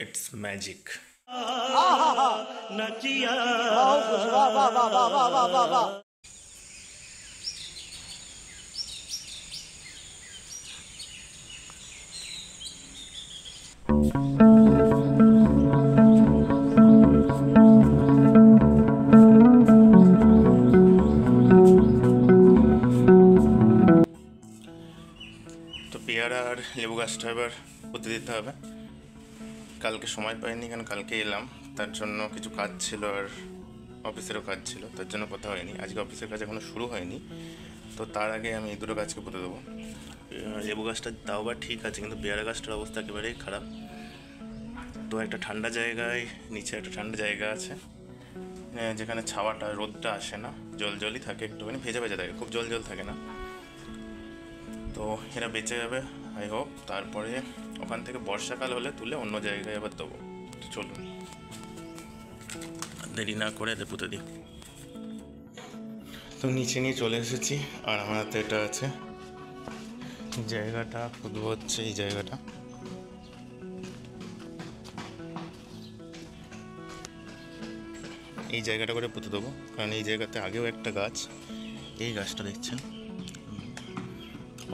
It's magic. নাচিয়া বাহ বাহ বাহ বাহ বাহ বাহ বাহ বাহ। তো পেয়ারা আর লেবু গাছটা এবার পুঁতে দিতে হবে। কালকে সময় পাইনি, কারণ কালকে এলাম, তার জন্য কিছু কাজ ছিল আর অফিসেরও কাজ ছিল, তার জন্য কথা হয়নি। আজকে অফিসের কাজ এখনও শুরু হয়নি, তো তার আগে আমি এই দুটো গাছকে পুঁতে দেবো। লেবু গাছটা তাও বা ঠিক আছে, কিন্তু পেয়ারা গাছটার অবস্থা একেবারেই খারাপ। তো একটা ঠান্ডা জায়গায়, নিচে একটা ঠান্ডা জায়গা আছে যেখানে ছাওয়াটা, রোদটা আসে না, জল জলই থাকে, একটুখানি ভেজা ভেজা থাকে, খুব জল জল থাকে না। তো এরা বেঁচে যাবে আই হোপ। তারপরে ওখান থেকে বর্ষাকাল হলে তুলে অন্য জায়গায় আবার দেবো। তো চলুন দেরি না করে এদের পুঁতে দিই। তো নিচে নিয়ে চলে এসেছি, আর আমার হাতে এটা আছে। জায়গাটা খুঁজবো হচ্ছে এই জায়গাটা। এই জায়গাটা করে পুঁতে দেবো, কারণ এই জায়গাতে আগেও একটা গাছ, এই গাছটা দেখছেন,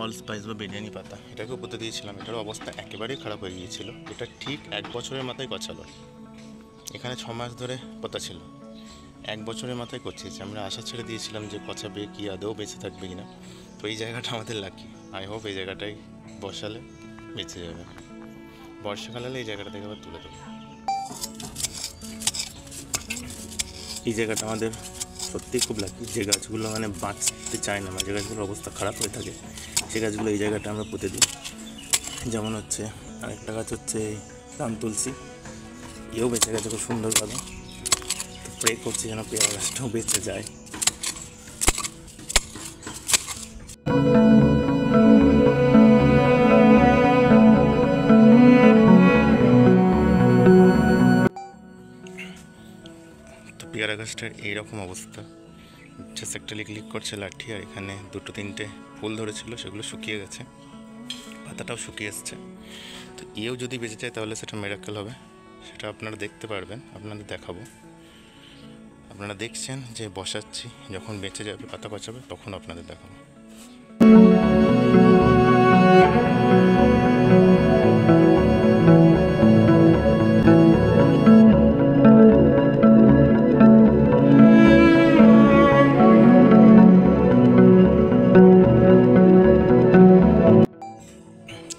অল স্পাইস বা বিরিয়ানি পাতা, এটাকেও পুঁতে দিয়েছিলাম। এটার অবস্থা একেবারেই খারাপ হয়ে গিয়েছিল। এটা ঠিক 1 বছরের মাথায় গছালো। এখানে 6 মাস ধরে পোতা ছিল, 1 বছরের মাথায় গছিয়েছে। আমরা আশা ছেড়ে দিয়েছিলাম যে গছাবে কি, আদৌ বেঁচে থাকবে কিনা। তো এই জায়গাটা আমাদের লাকি, আই হোপ এই জায়গাটাই বসালে বেঁচে যাবে। বর্ষাকাল হলে এই জায়গাটা থেকে আবার তুলে দেবো। এই জায়গাটা আমাদের সত্যিই খুব লাকি, যে গাছগুলো মানে বাঁচতে চায় না, মানে যে গাছগুলোর অবস্থা খারাপ হয়ে থাকে, সে গাছগুলো এই জায়গাটা আমরা পুঁতে দিই। যেমন হচ্ছে আরেকটা গাছ হচ্ছে রাম তুলসী, এও বেঁচে গেছে খুব সুন্দরভাবে। তো প্রে করছি যেন পেয়ারা গাছটাও বেঁচে যায়। তো পেয়ারা গাছটার এইরকম অবস্থা, জাস্ট একটা লিক করছে লাঠি, আর এখানে 2-3টে ফুল ধরেছিল, সেগুলো শুকিয়ে গেছে, পাতাটাও শুকিয়ে এসছে। তো এও যদি বেঁচে যায় তাহলে সেটা মিরাকেল হবে, সেটা আপনারা দেখতে পারবেন, আপনাদের দেখাবো। আপনারা দেখছেন যে বসাচ্ছি, যখন বেঁচে যাবে, পাতা গছাবে, তখন আপনাদের দেখাবো।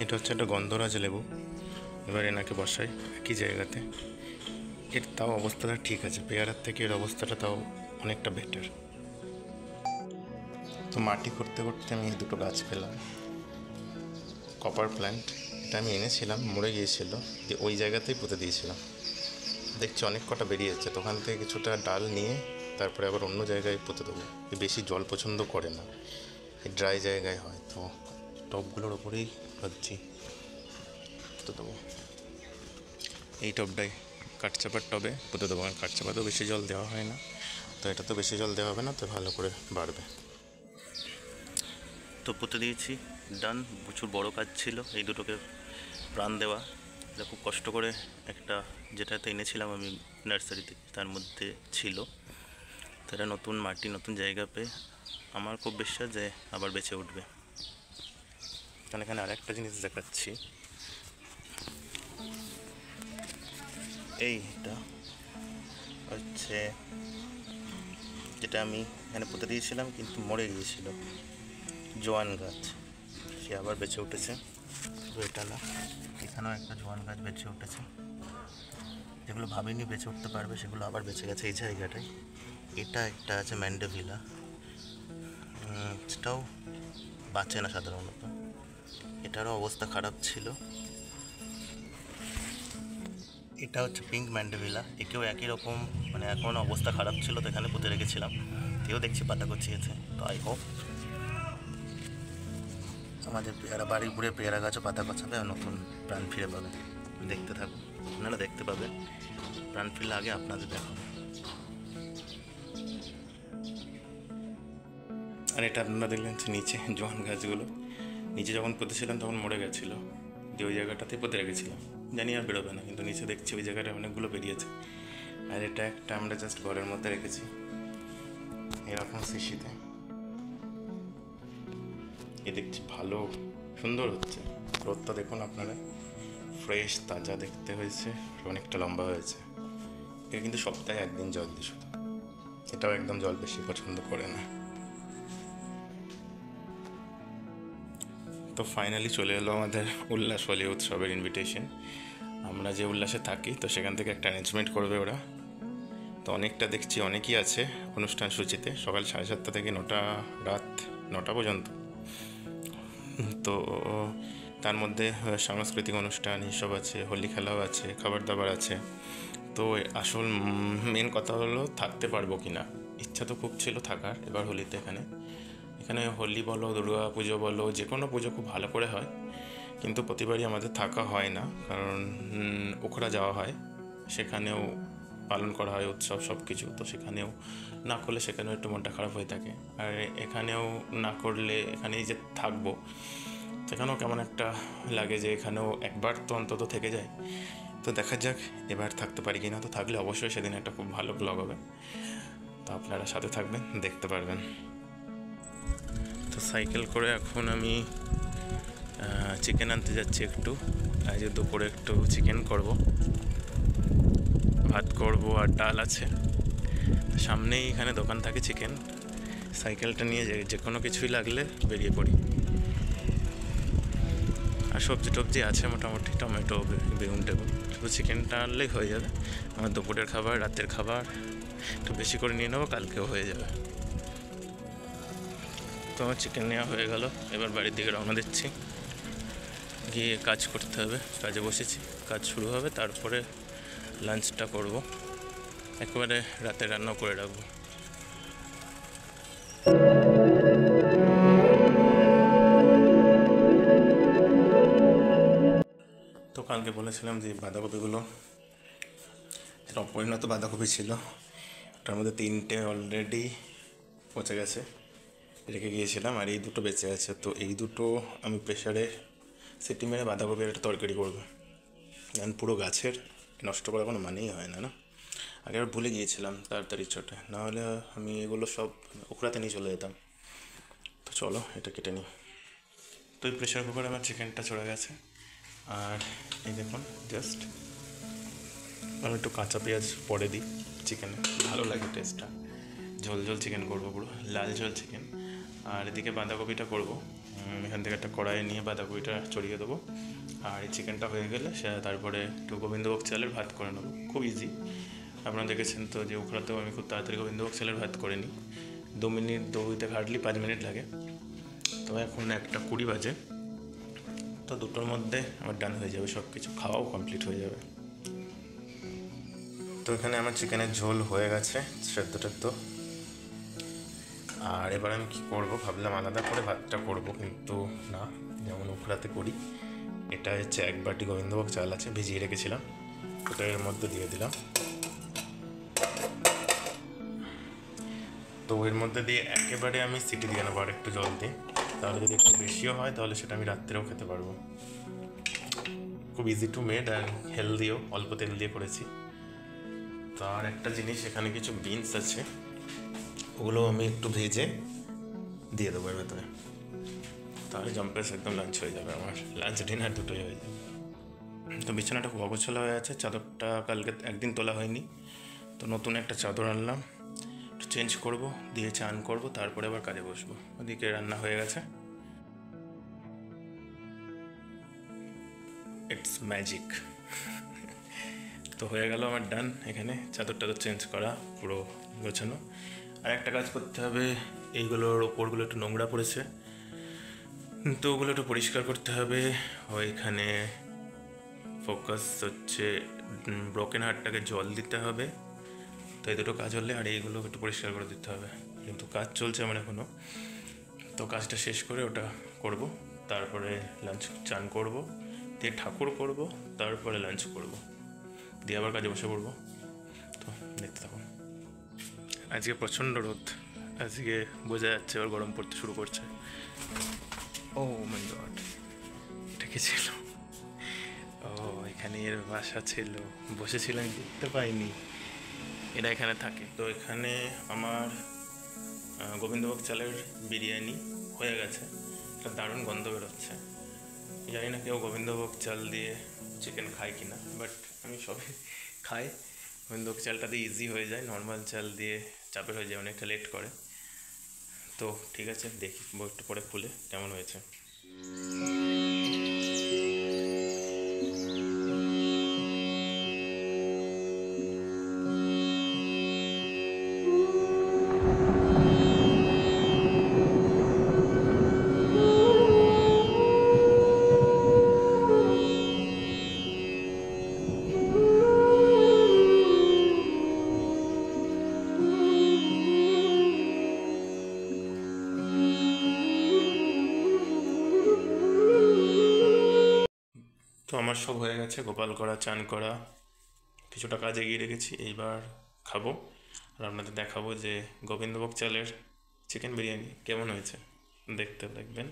এটা হচ্ছে একটা গন্ধরাজ লেবু। এবার এনাকে বসাই একই জায়গাতে। এর তাও অবস্থাটা ঠিক আছে, পেয়ারার থেকে এর অবস্থাটা তাও অনেকটা বেটার। তো মাটি করতে করতে আমি এই দুটো গাছ পেলাম, কপার প্ল্যান্ট। এটা আমি এনেছিলাম, মরে গিয়েছিল, দিয়ে ওই জায়গাতেই পুঁতে দিয়েছিলাম। দেখছি অনেক কটা বেরিয়েছে, তো ওখান থেকে কিছুটা ডাল নিয়ে তারপরে আবার অন্য জায়গায় পুঁতে দেবো। বেশি জল পছন্দ করে না, এই ড্রাই জায়গায় হয়। তো টবগুলোর ওপরেই ভাবছি পুঁতে দেবো। এই টবটাই কাঠচাপার টবে পুঁতে দেবো, কারণ কাঠচাপাতেও বেশি জল দেওয়া হয় না, তো এটা তো বেশি জল দেওয়া হবে না, তো ভালো করে বাড়বে। তো পুঁতে দিয়েছি, ডান। প্রচুর বড় কাজ ছিল এই দুটোকে প্রাণ দেওয়া। এটা খুব কষ্ট করে একটা, যেটাতে এনেছিলাম আমি নার্সারিতে, তার মধ্যে ছিল। তো এটা নতুন মাটি, নতুন জায়গা পেয়ে আমার খুব বিশ্বাস যে আবার বেঁচে উঠবে। কারণ এখানে আরেকটা জিনিস দেখাচ্ছি, এইটা হচ্ছে যেটা আমি এখানে পুঁতে দিয়েছিলাম কিন্তু মরে গিয়েছিল, জোয়ান গাছ, সে আবার বেঁচে উঠেছে। শুধু এটা না, এখানেও একটা জোয়ান গাছ বেঁচে উঠেছে। যেগুলো ভাবিনি বেঁচে উঠতে পারবে, সেগুলো আবার বেঁচে গেছে এই জায়গাটায়। এটা একটা আছে ম্যান্ডেভিলা, সেটাও বাঁচে না সাধারণত, এটারও অবস্থা খারাপ ছিল। এটা হচ্ছে পিঙ্ক ম্যান্ডেভিলা, একেও একই রকম, মানে এখন অবস্থা খারাপ ছিল, তো এখানে পুঁতে রেখেছিলাম। এও দেখছি পাতা গছিয়েছে। তো আই হোপ আমাদের পেয়ারা, বাড়ির ঘুরে পেয়ারা গাছও পাতা গছাবে আর নতুন প্রাণ ফিরে পাবে। দেখতে থাকুন, আপনারা দেখতে পাবেন, প্রাণ ফিরলে আগে আপনাদের দেখাবো। আর এটা আপনারা দেখলেন যে নিচে জোয়ান গাছগুলো, নিচে যখন পুঁতেছিলাম তখন মরে গেছিলো, দিয়ে ওই জায়গাটাতে পুঁতে রেখেছিলাম। জানি আর বেরোবে না, কিন্তু নিচে দেখছি ওই জায়গাটা অনেকগুলো বেরিয়েছে। আর এটা একটা আমরা জাস্ট ঘরের মধ্যে রেখেছি এরকম শিশিতে। এ দেখছি ভালো সুন্দর হচ্ছে। রোদটা দেখুন আপনারা, ফ্রেশ তাজা দেখতে হয়েছে, অনেকটা লম্বা হয়েছে। এটা কিন্তু সপ্তাহে একদিন জল দিই শুধু। এটাও একদম জল বেশি পছন্দ করে না। তো ফাইনালি চলে এলো আমাদের উল্লাস হোলি উৎসবের ইনভিটেশন। আমরা যে উল্লাসে থাকি তো সেখান থেকে একটা অ্যারেঞ্জমেন্ট করবে ওরা। তো অনেকটা দেখছি অনেকই আছে অনুষ্ঠান সূচিতে, সকাল 7:30 থেকে রাত 9টা পর্যন্ত। তো তার মধ্যে সাংস্কৃতিক অনুষ্ঠান এইসব আছে, হোলি খেলাও আছে, খাবার দাবার আছে। তো আসল মেন কথা হলো থাকতে পারবো কি না। ইচ্ছা তো খুব ছিল থাকার এবার হোলিতে। এখানে হোলি বলো, দুর্গা পুজো বলো, যে কোনো পুজো খুব ভালো করে হয়, কিন্তু প্রতিবারই আমাদের থাকা হয় না, কারণ ওখরা যাওয়া হয়, সেখানেও পালন করা হয় উৎসব সব কিছু। তো সেখানেও না করলে সেখানেও একটু মনটা খারাপ হয়ে থাকে। আর এখানেও না করলে এখানেই যে থাকবো সেখানেও কেমন একটা লাগে যে এখানেও একবার তো অন্তত থেকে যায়। তো দেখা যাক এবার থাকতে পারি কি না। তো থাকলে অবশ্যই সেদিন একটা খুব ভালো ব্লগ হবে, তো আপনারা সাথে থাকবেন, দেখতে পারবেন। তো সাইকেল করে এখন আমি চিকেন আনতে যাচ্ছি একটু। আজ দুপুরে একটু চিকেন করব, ভাত করব আর ডাল আছে। সামনেই এখানে দোকান থাকে চিকেন। সাইকেলটা নিয়ে যে কোনো কিছুই লাগলে বেরিয়ে পড়ি। আর সবজি টবজি আছে মোটামুটি, টমেটো বেগুন টেগুন। শুধু চিকেনটা আনলেই হয়ে যাবে। আমার দুপুরের খাবার রাতের খাবার একটু বেশি করে নিয়ে নেবো, কালকেও হয়ে যাবে। তো আমার চিকেন নেওয়া হয়ে গেল, এবার বাড়ির দিকে রওনা দিচ্ছি। গিয়ে কাজ করতে হবে, কাজে বসেছি, কাজ শুরু হবে, তারপরে লাঞ্চটা করব, একেবারে রাতে রান্নাও করে রাখবো। তো কালকে বলেছিলাম যে বাঁধাকপিগুলো, সেটা অপরিণত বাঁধাকপি ছিল, ওটার মধ্যে 3টে অলরেডি পচে গেছে, রেখে গিয়েছিলাম, আর এই দুটো বেঁচে আছে। তো এই দুটো আমি প্রেশারে সিটি মেরে বাঁধাকপির একটা তরকারি করবো। কারণ পুরো গাছের নষ্ট করার কোনো মানেই হয় না। আগে আর ভুলে গিয়েছিলাম তাড়াতাড়ি ছোটে, নাহলে আমি এগুলো সব ওখরাতে নিয়ে চলে যেতাম। তো চলো এটা কেটে নিই। তো এই প্রেশার কুকারে আমার চিকেনটা চড়ে গেছে। আর এই দেখুন জাস্ট আমি একটু কাঁচা পেঁয়াজ পরে দিই চিকেনে, ভালো লাগে টেস্টটা। ঝোল ঝোল চিকেন করবো, পুরো লাল ঝোল চিকেন। আর এদিকে বাঁধাকপিটা করবো। এখান থেকে একটা কড়াইয়ে নিয়ে বাঁধাকপিটা চড়িয়ে দেবো। আর এই চিকেনটা হয়ে গেলে তারপরে একটু গোবিন্দভোগ চালের ভাত করে নেবো, খুব ইজি। আপনারা দেখেছেন তো যে ওখরাতেও আমি খুব তাড়াতাড়ি গোবিন্দভোগ চালের ভাত করে নিই, 2 মিনিট 2 থেকে হার্ডলি 5 মিনিট লাগে। তো এখন 1:20 বাজে, তো দুটোর মধ্যে আমার ডান হয়ে যাবে, সব কিছু খাওয়াও কমপ্লিট হয়ে যাবে। তো এখানে আমার চিকেনের ঝোল হয়ে গেছে, সেদ্ধ টেদ্ধ। আর এবার আমি কী করবো ভাবলাম আলাদা করে ভাতটা করব, কিন্তু না, যেমন উখড়াতে করি। এটা হচ্ছে 1 বাটি গোবিন্দভোগ চাল আছে, ভিজিয়ে রেখেছিলাম, ওটা এর মধ্যে দিয়ে দিলাম। তো এর মধ্যে দিয়ে একেবারে আমি সিটি দিয়ে নেবো আর একটু জল দিয়ে। তাহলে যদি একটু বেশিও হয় তাহলে সেটা আমি রাত্রেও খেতে পারবো। খুব ইজি টু মেড অ্যান্ড হেলদিও, অল্প তেল দিয়ে করেছি। তো আর একটা জিনিস, এখানে কিছু বিনস আছে, ওগুলো আমি একটু ভেজে দিয়ে দেবো এর ভেতরে। তাহলে জম্পেস একদম লাঞ্চ হয়ে যাবে, আমার লাঞ্চ ডিনার দুটোই হয়ে যাবে। তো বিছানাটা খুব অগোছালো হয়ে আছে, চাদরটা কালকে একদিন তোলা হয়নি, তো নতুন একটা চাদর আনলাম, একটু চেঞ্জ করবো, দিয়ে চান করবো, তারপরে আবার কাজে বসবো। ওদিকে রান্না হয়ে গেছে, ইটস ম্যাজিক। তো হয়ে গেল আমার ডান, এখানে চাদর টাদর চেঞ্জ করা, পুরো গোছানো। আর একটা কাজ করতে হবে, এইগুলোর ওপরগুলো একটু নোংরা পড়েছে, তো ওগুলো একটু পরিষ্কার করতে হবে। ওইখানে ফোকাস হচ্ছে ব্রোকেন হার্টটাকে জল দিতে হবে। তো এই দুটো কাজ হলে আর এইগুলো একটু পরিষ্কার করে দিতে হবে, কিন্তু কাজ চলছে আমার এখনও। তো কাজটা শেষ করে ওটা করব, তারপরে লাঞ্চ চান করব, দিয়ে ঠাকুর করব, তারপরে লাঞ্চ করব, দিয়ে আবার কাজে বসে পড়বো। তো দেখতে থাকুন। আজকে প্রচণ্ড রোদ, আজকে বোঝা যাচ্ছে আবার গরম পড়তে শুরু করছে। ও মাই গড, এটা কি ছিল? ও এখানে এর বাসা ছিল, বসেছিলাম দেখতে পাইনি। এরা এখানে থাকে। তো এখানে আমার গোবিন্দভোগ চালের বিরিয়ানি হয়ে গেছে। একটা দারুণ গন্ধ বেরোচ্ছে। জানি না কেউ গোবিন্দভোগ চাল দিয়ে চিকেন খায় কিনা, বাট আমি সবই খাই। গোবিন্দভোগ চালটা দিয়ে ইজি হয়ে যায়, নর্মাল চাল দিয়ে চাপের হয়ে যায়, অনেকটা লেট করে। তো ঠিক আছে, দেখি একটু পরে খুলে কেমন হয়েছে। তো আমার সব হয়ে গেছে, গোপাল করা, চান করা, কিছুটা কাজ এগিয়ে রেখেছি। এইবার খাবো আর আপনাদের দেখাবো যে গোবিন্দভোগ চালের চিকেন বিরিয়ানি কেমন হয়েছে। দেখতে দেখবেন,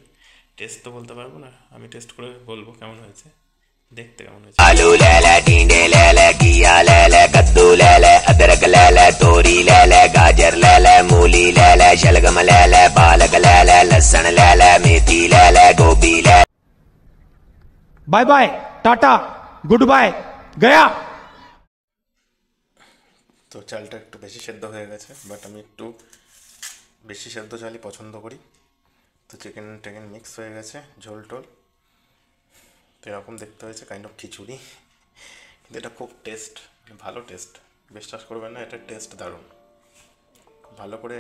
টেস্ট তো বলতে পারবো না, আমি টেস্ট করে বলবো কেমন হয়েছে, দেখতে কেমন হয়েছে। आलू ले ले टींडे ले ले घिया ले ले कद्दू ले ले अदरक ले ले तोरी ले ले गाजर ले ले मूली ले ले शलगम ले ले पालक ले ले लहसुन ले ले मेथी ले ले गोभी ले। Bye bye, ta ta, good bye, गया। তো চালটা একটু বেশি সেদ্ধ হয়ে গেছে, বাট আমি একটু বেশি সেদ্ধ চালই পছন্দ করি। তো চিকেন টেকেন মিক্স হয়ে গেছে, ঝোল টোল তো এরকম দেখতে হয়েছে, কাইন্ড অফ খিচুড়ি। কিন্তু এটা খুব টেস্ট, ভালো টেস্ট, বিশ্বাস করবেন না, এটার টেস্ট দারুণ। ভালো করে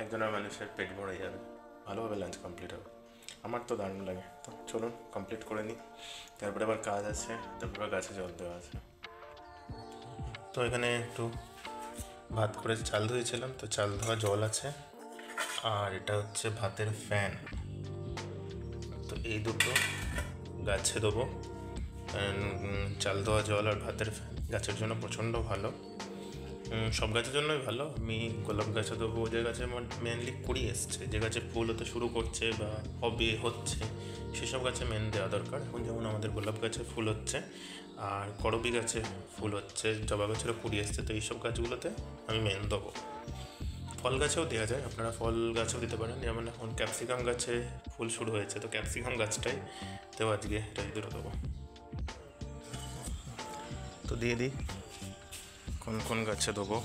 একজনের মানুষের পেট ভরে যাবে, ভালোভাবে লাঞ্চ কমপ্লিট হবে। আমার তো দারুণ লাগে। তো চলুন কমপ্লিট করে নিই, তারপরে আবার কাজ আছে, তারপরে গাছে জল দেওয়া আছে। তো এখানে একটু ভাত করে চাল ধুয়েছিলাম, তো চাল ধোয়া জল আছে, আর এটা হচ্ছে ভাতের ফ্যান। তো এই দুটো গাছে দেবো। চাল ধোয়া জল আর ভাতের ফ্যান গাছের জন্য প্রচণ্ড ভালো, সব গাছের জন্যই ভালো। আমি গোলাপ গাছে দেবো, যে গাছে মেনলি কুড়ি এসছে, যে গাছে ফুল হতে শুরু করছে বা হবে হচ্ছে, সেসব গাছে মেন দেওয়া দরকার। এখন যেমন আমাদের গোলাপ গাছে ফুল হচ্ছে আর করবী গাছে ফুল হচ্ছে, জবা গাছেরও কুড়ি এসছে, তো এইসব গাছগুলোতে আমি মেন দেবো। ফল গাছেও দেওয়া যায়, আপনারা ফল গাছেও দিতে পারেন। যেমন এখন ক্যাপসিকাম গাছে ফুল শুরু হয়েছে, তো ক্যাপসিকাম গাছটাই তেও আজকে এটাই দুটো দেবো। তো দিয়ে দিই কোন কোন গাছে দেবো।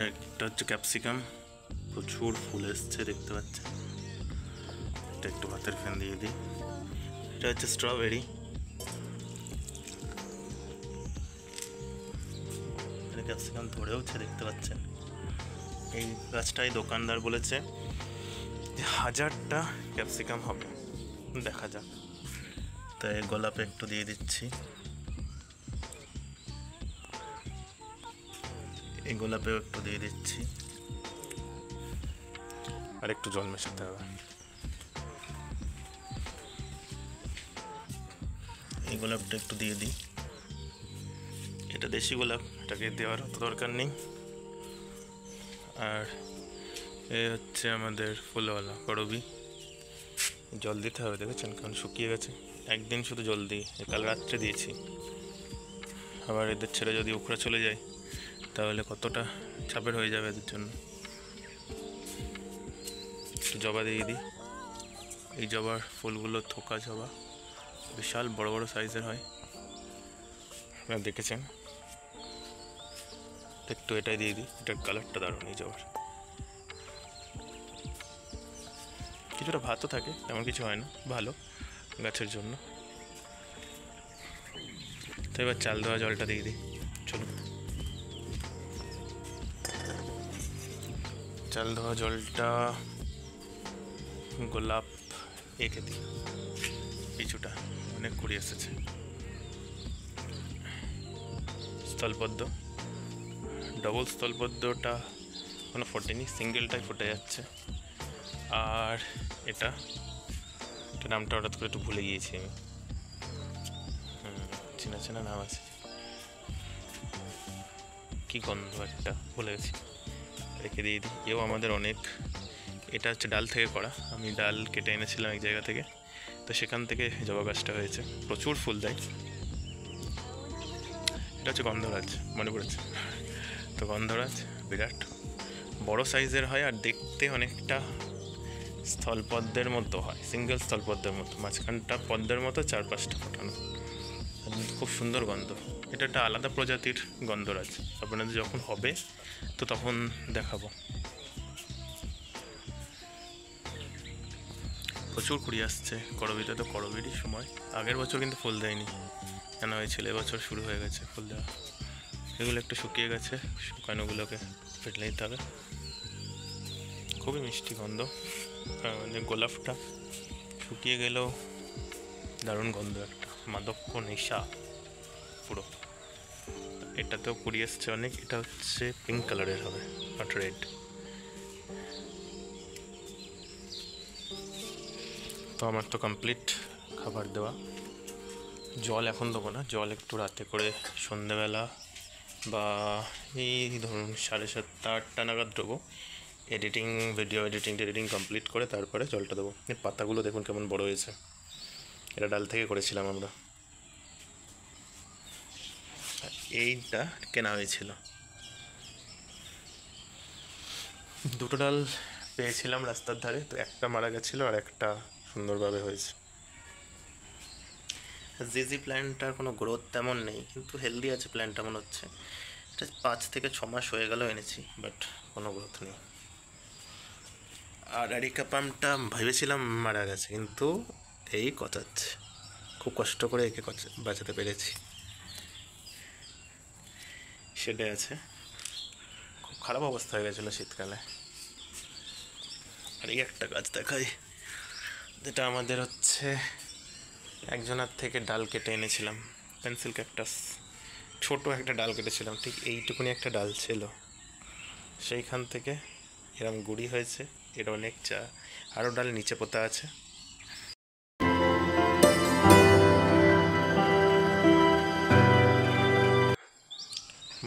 একটা হচ্ছে ক্যাপসিকাম, প্রচুর ফুল এসছে দেখতে পাচ্ছেন। এটা একটু ভাতের ফ্যান দিয়ে দিই। এটা হচ্ছে স্ট্রবেরি, ক্যাপসিকাম ধরেওছে দেখতে পাচ্ছেন। এই গাছটাই দোকানদার বলেছে যে 1000টা ক্যাপসিকাম হবে, দেখা যাক। তাই গোলাপে একটু দিয়ে দিচ্ছি, এই গোলাপেও একটু দিয়ে দিচ্ছি, আর একটু জল মেশাতে হবে। এই গোলাপটা একটু দিয়ে দিই, এটা দেশি গোলাপ, এটাকে দেওয়ার অত দরকার নেই। আর এ হচ্ছে আমাদের ফুলওয়ালা করবী, জল দিতে হবে, দেখেছেন কারণ শুকিয়ে গেছে। একদিন শুধু জল দিই, কাল রাত্রে দিয়েছি। আবার এদের ছেড়ে যদি উখড়া চলে যায় তাহলে কতটা চাপের হয়ে যাবে এদের জন্য। একটু জবা দিয়ে দিই, এই জবার ফুলগুলো থোকা জবা, বিশাল বড় বড় সাইজের হয়, আপনারা দেখেছেন। একটু এটাই দিয়ে দিই, এটার কালারটা দারুণ এই জবার। কিছুটা ভাতও থাকে, তেমন কিছু হয় না, ভালো গাছের জন্য। তো এবার চাল দেওয়া জলটা দিয়ে দিই, চলুন। চাল দেওয়া জলটা গোলাপ এঁকে দিই, কিছুটা অনেক কুড়ি এসেছে। স্থলপদ্ম, ডবল স্থলপদ্মটা কোনো ফোটেনি, সিঙ্গেলটাই ফুটে যাচ্ছে। আর এটা নামটা হঠাৎ করে একটু ভুলে গিয়েছি আমি, চেনা চেনা নাম আছে, কি গন্ধ একটা ভুলে গেছি, রেখে দিয়ে দিই। এও আমাদের অনেক, এটা হচ্ছে ডাল থেকে করা, আমি ডাল কেটে এনেছিলাম এক জায়গা থেকে, তো সেখান থেকে জবা গাছটা হয়েছে, প্রচুর ফুল দেয়। এটা হচ্ছে গন্ধরাজ, মনে পড়েছে তো। গন্ধরাজ বিরাট বড় সাইজের হয় আর দেখতে অনেকটা স্থলপদ্মের মতো হয়, সিঙ্গেল স্থলপদ্মের মতো, মাঝখানটা পদ্মের মতো, 4-5টা ফোটানো, খুব সুন্দর গন্ধ। এটা একটা আলাদা প্রজাতির গন্ধরাজ, আপনাদের যখন হবে তো তখন দেখাবো। প্রচুর কুড়ি আসছে করবিতে, তো করবিরই সময়। আগের বছর কিন্তু ফুল দেয়নি, কেন হয়েছিল, এবছর শুরু হয়ে গেছে ফুল দেওয়া। এগুলো একটু শুকিয়ে গেছে, শুকানোগুলোকে ফেটে নিতে হবে। খুবই মিষ্টি গন্ধ, গোলাপটা শুকিয়ে গেলেও দারুণ গন্ধ, একটা মাদক্য নেশা পুরো। এটাতেও কুড়ি এসছে অনেক, এটা হচ্ছে পিঙ্ক কালারের হবে, নট রেড। তো আমার তো কমপ্লিট খাবার দেওয়া। জল এখন দেবো না, জল একটু রাতে করে সন্ধেবেলা বা এই ধরুন 7:30-8টা নাগাদ দেবো। ভিডিও এডিটিং কমপ্লিট করে তারপরে জলটা দেবো। এই পাতাগুলো দেখুন কেমন বড় হয়েছে, এটা ডাল থেকে করেছিলাম আমরা। এইটা কেনা হয়েছিল, দুটো ডাল পেয়েছিলাম রাস্তার ধারে, তো একটা মারা গেছিলো আর একটা সুন্দরভাবে হয়েছে। জিজি প্ল্যান্টটার কোনো গ্রোথ তেমন নেই, কিন্তু হেলদি আছে প্ল্যান্টটা মনে হচ্ছে। এটা 5 থেকে 6 মাস হয়ে গেল এনেছি, বাট কোনো গ্রোথ নেই। আর অ্যারিকা পামটা ভেবেছিলাম মারা গেছে, কিন্তু এই কচাচ্ছে, খুব কষ্ট করে একে বাঁচাতে পেরেছি। সেটা আছে, খুব খারাপ অবস্থা হয়ে গেছিলো শীতকালে। আর এই একটা গাছ দেখাই, যেটা আমাদের হচ্ছে একজনের থেকে ডাল কেটে এনেছিলাম, পেন্সিল ক্যাকটাস। ছোট একটা ডাল কেটেছিলাম, ঠিক এইটুকুনি একটা ডাল ছিল, সেইখান থেকে এরম গুড়ি হয়েছে। এর অনেক আরও ডাল নিচে পোতা আছে।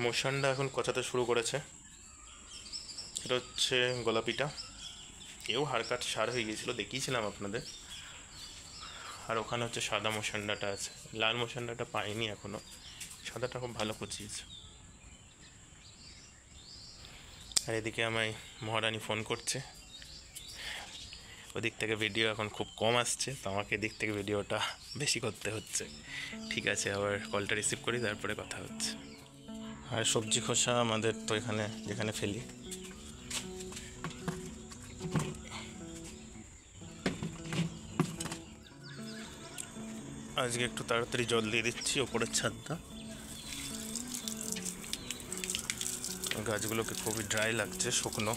মোশনটা এখন কচাতে শুরু করেছে। এটা হচ্ছে গোলাপিটা, এও হাড়কাট সার হয়ে গিয়েছিলো, দেখিয়েছিলাম আপনাদের। আর ওখানে হচ্ছে সাদা মোশান্ডাটা আছে, লাল মোশান্ডাটা পাইনি এখনও, সাদাটা খুব ভালো কুচিয়েছে। আর এদিকে আমায় মহারানী ফোন করছে, ওদিক থেকে ভিডিও এখন খুব কম আসছে, তো আমাকে এদিক থেকে ভিডিওটা বেশি করতে হচ্ছে। ঠিক আছে, আবার কলটা রিসিভ করি, তারপরে কথা হচ্ছে। আর সবজি খোসা আমাদের তো এখানে যেখানে ফেলি, আজকে একটু তাড়াতাড়ি জল দিয়ে দিচ্ছি ওপরের ছাদটা। গাছগুলোকে খুবই ড্রাই লাগছে, শুকনো।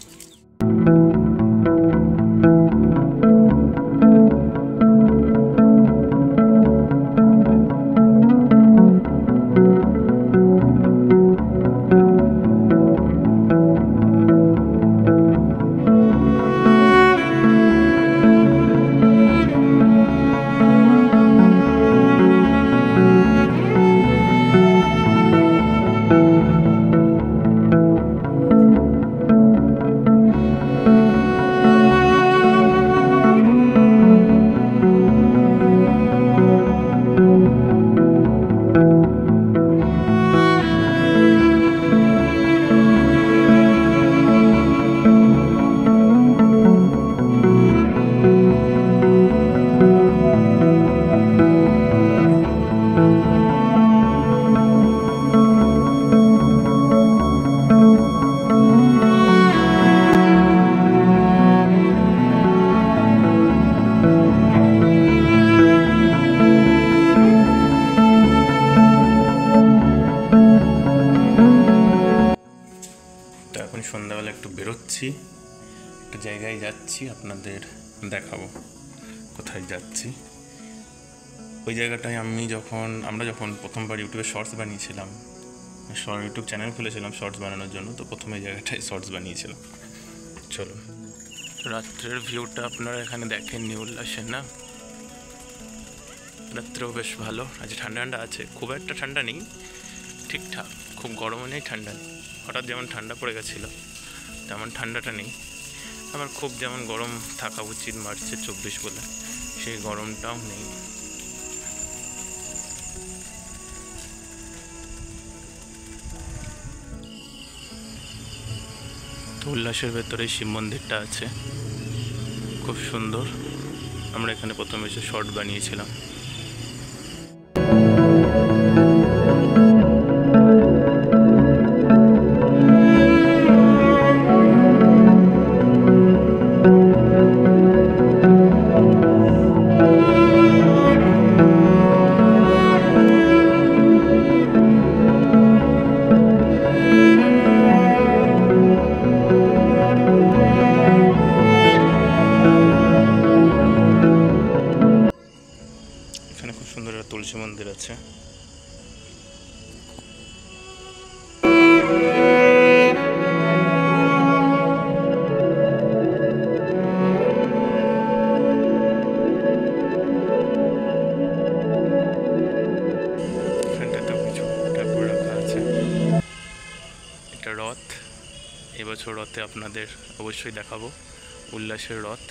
সন্ধ্যাবেলা একটু বেরোচ্ছি, একটা জায়গায় যাচ্ছি, আপনাদের দেখাবো কোথায় যাচ্ছি। ওই জায়গাটায় আমরা যখন প্রথমবার ইউটিউবে শর্টস বানিয়েছিলাম, ইউটিউব চ্যানেল খুলেছিলাম শর্টস বানানোর জন্য, তো প্রথমে এই জায়গাটায় শর্টস বানিয়েছিলাম। চলুন, রাত্রের ভিউটা আপনারা এখানে দেখেন, নিউ উল্লাসের না, রাত্রেও বেশ ভালো। আজ ঠান্ডা ঠান্ডা আছে, খুব একটা ঠান্ডা নেই, ঠিকঠাক, খুব গরমও নেই, ঠান্ডা নেই। হঠাৎ যেমন ঠান্ডা পড়ে গেছিলো তেমন ঠান্ডাটা নেই, আবার খুব যেমন গরম থাকা উচিত মার্চে 24 বলে, সেই গরমটাও নেই। তো উল্লাসের ভেতরে শিব মন্দিরটা আছে, খুব সুন্দর। আমরা এখানে প্রথমে এসে শর্ট বানিয়েছিলাম। এখানে খুব সুন্দর একটা তুলসী মন্দির আছে। এখানটাতেও কিছু ঠাকুর রাখা আছে। এটা রথ, এবছর রথে আপনাদের অবশ্যই দেখাবো উল্লাসের রথ।